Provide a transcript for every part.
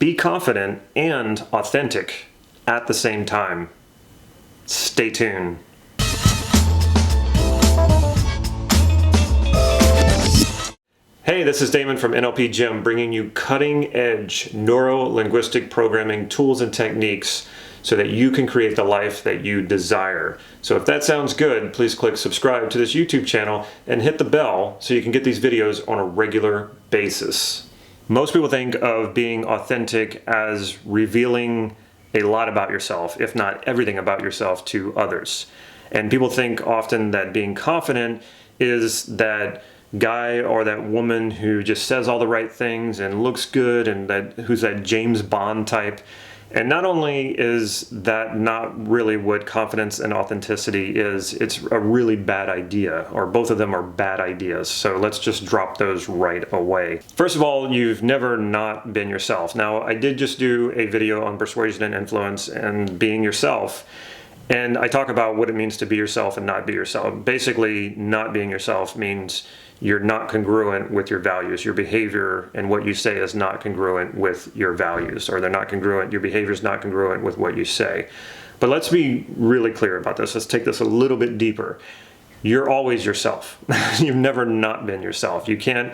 Be confident and authentic at the same time. Stay tuned. Hey, this is Damon from NLP Gym, bringing you cutting-edge Neuro Linguistic Programming tools and techniques so that you can create the life that you desire. So if that sounds good, please click subscribe to this YouTube channel and hit the bell so you can get these videos on a regular basis. Most people think of being authentic as revealing a lot about yourself, if not everything about yourself, to others. And people think often that being confident is that guy or that woman who just says all the right things and looks good and who's that James Bond type. And not only is that not really what confidence and authenticity is, it's a really bad idea, or both of them are bad ideas. So let's just drop those right away. First of all, you've never not been yourself. Now, I did just do a video on persuasion and influence and being yourself. And I talk about what it means to be yourself and not be yourself. Basically, not being yourself means you're not congruent with your values. Your behavior and what you say is not congruent with your values, or they're not congruent. Your behavior is not congruent with what you say. But let's be really clear about this. Let's take this a little bit deeper. You're always yourself. You've never not been yourself. You can't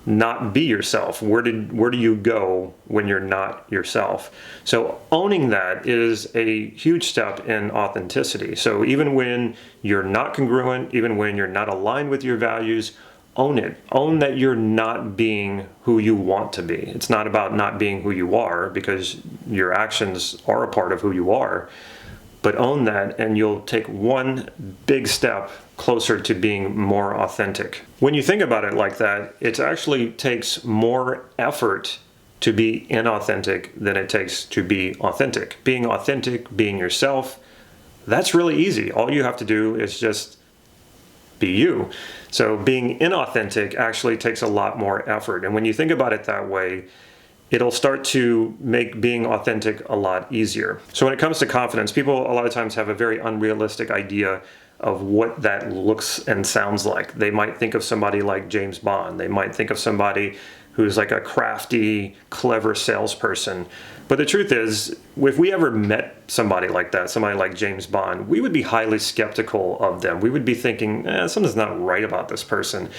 not be yourself. Where do you go when you're not yourself? So owning that is a huge step in authenticity. So even when you're not congruent, even when you're not aligned with your values, own it. Own that you're not being who you want to be. It's not about not being who you are, because your actions are a part of who you are. But own that, and you'll take one big step closer to being more authentic. When you think about it like that, it actually takes more effort to be inauthentic than it takes to be authentic. Being authentic, being yourself, that's really easy. All you have to do is just be you. So being inauthentic actually takes a lot more effort. And when you think about it that way, it'll start to make being authentic a lot easier. So when it comes to confidence, people a lot of times have a very unrealistic idea of what that looks and sounds like. They might think of somebody like James Bond. They might think of somebody who's like a crafty, clever salesperson. But the truth is, if we ever met somebody like that, somebody like James Bond, we would be highly skeptical of them. We would be thinking, something's not right about this person.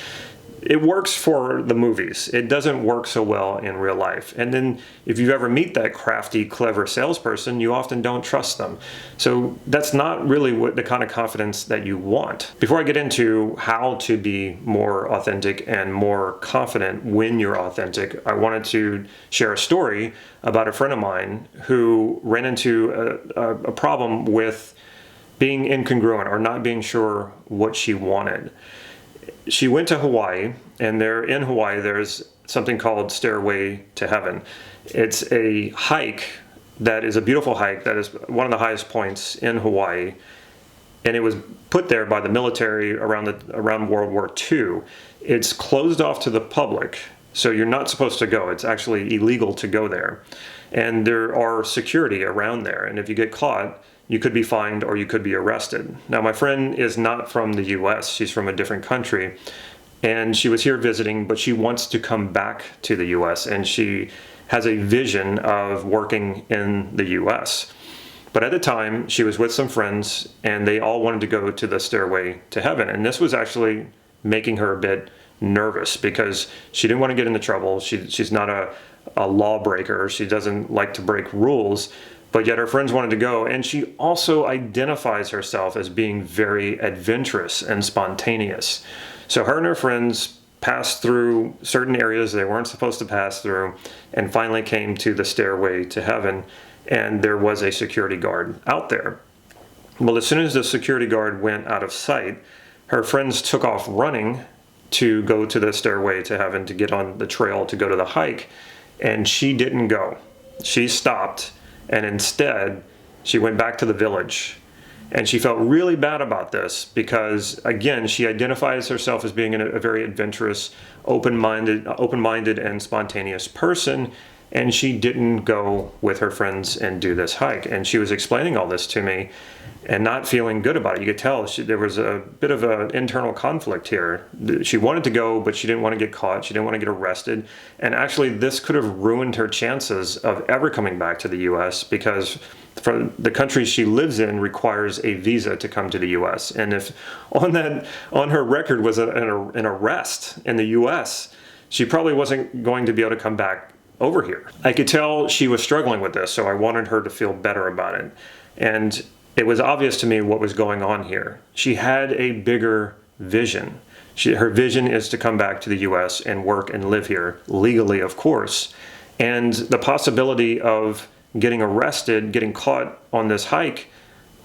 It works for the movies. It doesn't work so well in real life. And then if you ever meet that crafty, clever salesperson, you often don't trust them. So that's not really the kind of confidence that you want. Before I get into how to be more authentic and more confident when you're authentic, I wanted to share a story about a friend of mine who ran into a problem with being incongruent or not being sure what she wanted. She went to Hawaii, and in Hawaii there's something called Stairway to Heaven. It's a hike that is a beautiful hike that is one of the highest points in Hawaii, and it was put there by the military around World War II. It's closed off to the public, so you're not supposed to go. It's actually illegal to go there, and there are security around there, and if you get caught, you could be fined or you could be arrested. Now, my friend is not from the US, she's from a different country, and she was here visiting, but she wants to come back to the US, and she has a vision of working in the US. But at the time, she was with some friends, and they all wanted to go to the Stairway to Heaven, and this was actually making her a bit nervous because she didn't want to get into trouble. She's not a lawbreaker. She doesn't like to break rules. But yet her friends wanted to go, and she also identifies herself as being very adventurous and spontaneous. So her and her friends passed through certain areas they weren't supposed to pass through, and finally came to the Stairway to Heaven, and there was a security guard out there. Well, as soon as the security guard went out of sight, her friends took off running to go to the Stairway to Heaven, to get on the trail to go to the hike, and she didn't go. She stopped. And instead, she went back to the village. And she felt really bad about this because, again, she identifies herself as being a very adventurous, open-minded and spontaneous person. and she didn't go with her friends and do this hike. And she was explaining all this to me and not feeling good about it. You could tell there was a bit of an internal conflict here. She wanted to go, but she didn't want to get caught. She didn't want to get arrested. And actually, this could have ruined her chances of ever coming back to the U.S. because from the country she lives in requires a visa to come to the U.S. And if on her record was an arrest in the U.S., she probably wasn't going to be able to come back over here. I could tell she was struggling with this, so I wanted her to feel better about it. And it was obvious to me what was going on here. She had a bigger vision. Her vision is to come back to the U.S. and work and live here, legally, of course. And the possibility of getting arrested, getting caught on this hike,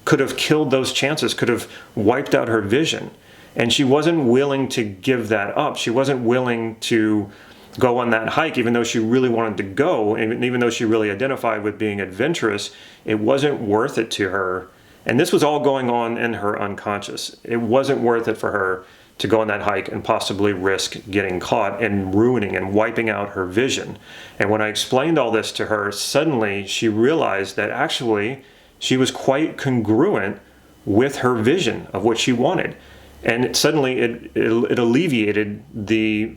could have killed those chances, could have wiped out her vision. And she wasn't willing to give that up. She wasn't willing to go on that hike, even though she really wanted to go, and even though she really identified with being adventurous, it wasn't worth it to her. And this was all going on in her unconscious. It wasn't worth it for her to go on that hike and possibly risk getting caught and ruining and wiping out her vision. And when I explained all this to her, suddenly she realized that actually she was quite congruent with her vision of what she wanted. And suddenly it alleviated the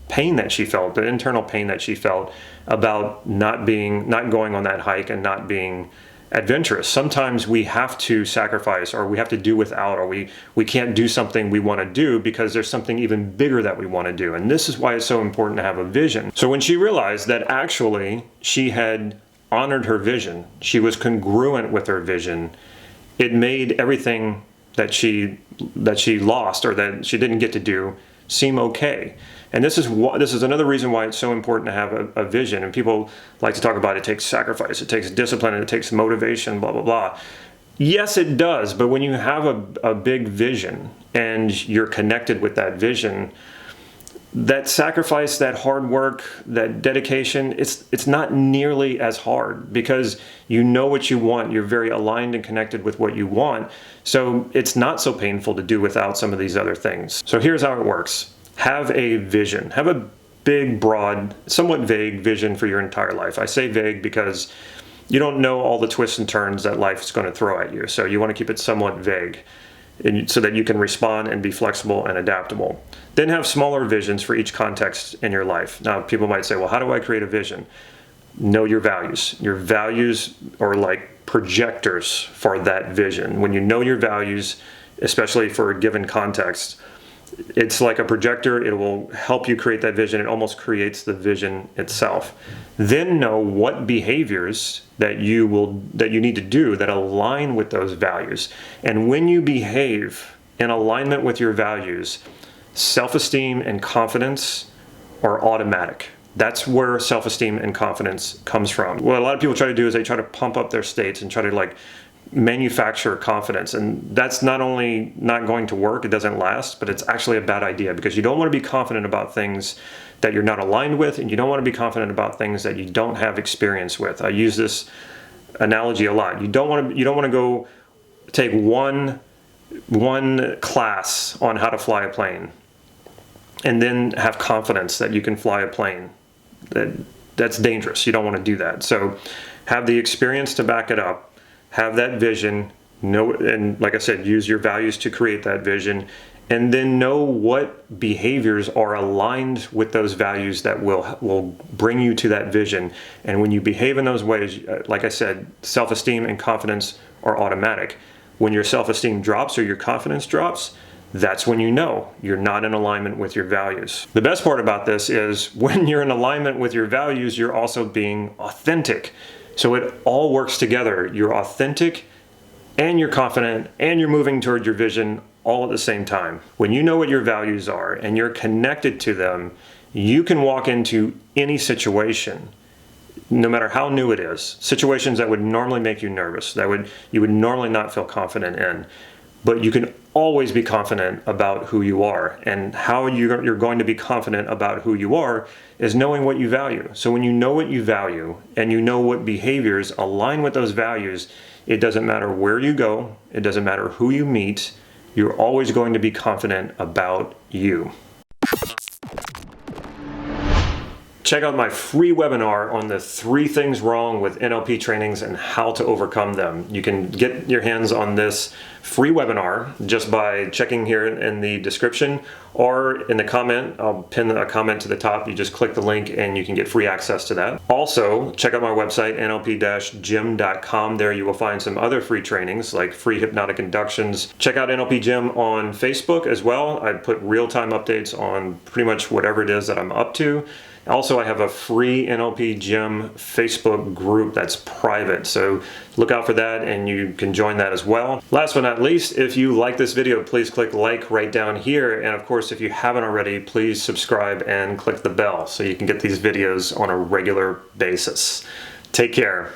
pain that she felt, the internal pain that she felt about not going on that hike and not being adventurous. Sometimes we have to sacrifice, or we have to do without, or we can't do something we want to do because there's something even bigger that we want to do. And this is why it's so important to have a vision. So when she realized that actually she had honored her vision, she was congruent with her vision, it made everything that she lost or that she didn't get to do seem okay. And this is another reason why it's so important to have a vision. And people like to talk about it takes sacrifice, it takes discipline, and it takes motivation, blah, blah, blah. Yes, it does. But when you have a big vision and you're connected with that vision, that sacrifice, that hard work, that dedication, it's not nearly as hard because you know what you want. You're very aligned and connected with what you want. So it's not so painful to do without some of these other things. So here's how it works. Have a vision. Have a big, broad, somewhat vague vision for your entire life. I say vague because you don't know all the twists and turns that life is going to throw at you. So you want to keep it somewhat vague so that you can respond and be flexible and adaptable. Then have smaller visions for each context in your life. Now, people might say, well, how do I create a vision? Know your values. Your values are like projectors for that vision. When you know your values, especially for a given context, it's like a projector. It will help you create that vision. It almost creates the vision itself. Then know what behaviors that you need to do that align with those values. And when you behave in alignment with your values, self-esteem and confidence are automatic. That's where self-esteem and confidence comes from. What a lot of people try to do is they try to pump up their states and try to manufacture confidence, and that's not only not going to work, it doesn't last, but it's actually a bad idea because you don't want to be confident about things that you're not aligned with, and you don't want to be confident about things that you don't have experience with. I use this analogy a lot. You don't want to go take one class on how to fly a plane and then have confidence that you can fly a plane. That's dangerous. You don't want to do that. So have the experience to back it up. Have that vision, and like I said, use your values to create that vision, and then know what behaviors are aligned with those values that will bring you to that vision. And when you behave in those ways, like I said, self-esteem and confidence are automatic. When your self-esteem drops or your confidence drops, that's when you know you're not in alignment with your values. The best part about this is when you're in alignment with your values, you're also being authentic. So it all works together. You're authentic and you're confident and you're moving toward your vision all at the same time. When you know what your values are and you're connected to them, you can walk into any situation, no matter how new it is, situations that would normally make you nervous, you would normally not feel confident in. But you can always be confident about who you are. And how you're going to be confident about who you are is knowing what you value. So when you know what you value and you know what behaviors align with those values, it doesn't matter where you go, it doesn't matter who you meet, you're always going to be confident about you. check out my free webinar on the 3 things wrong with NLP trainings and how to overcome them. You can get your hands on this free webinar just by checking here in the description or in the comment. I'll pin a comment to the top. You just click the link and you can get free access to that. Also, check out my website, nlp-gym.com. There you will find some other free trainings like free hypnotic inductions. Check out NLP Gym on Facebook as well. I put real-time updates on pretty much whatever it is that I'm up to. Also, I have a free NLP Gym Facebook group that's private, so look out for that and you can join that as well. Last but not least, if you like this video, please click like right down here. And of course, if you haven't already, please subscribe and click the bell so you can get these videos on a regular basis. Take care.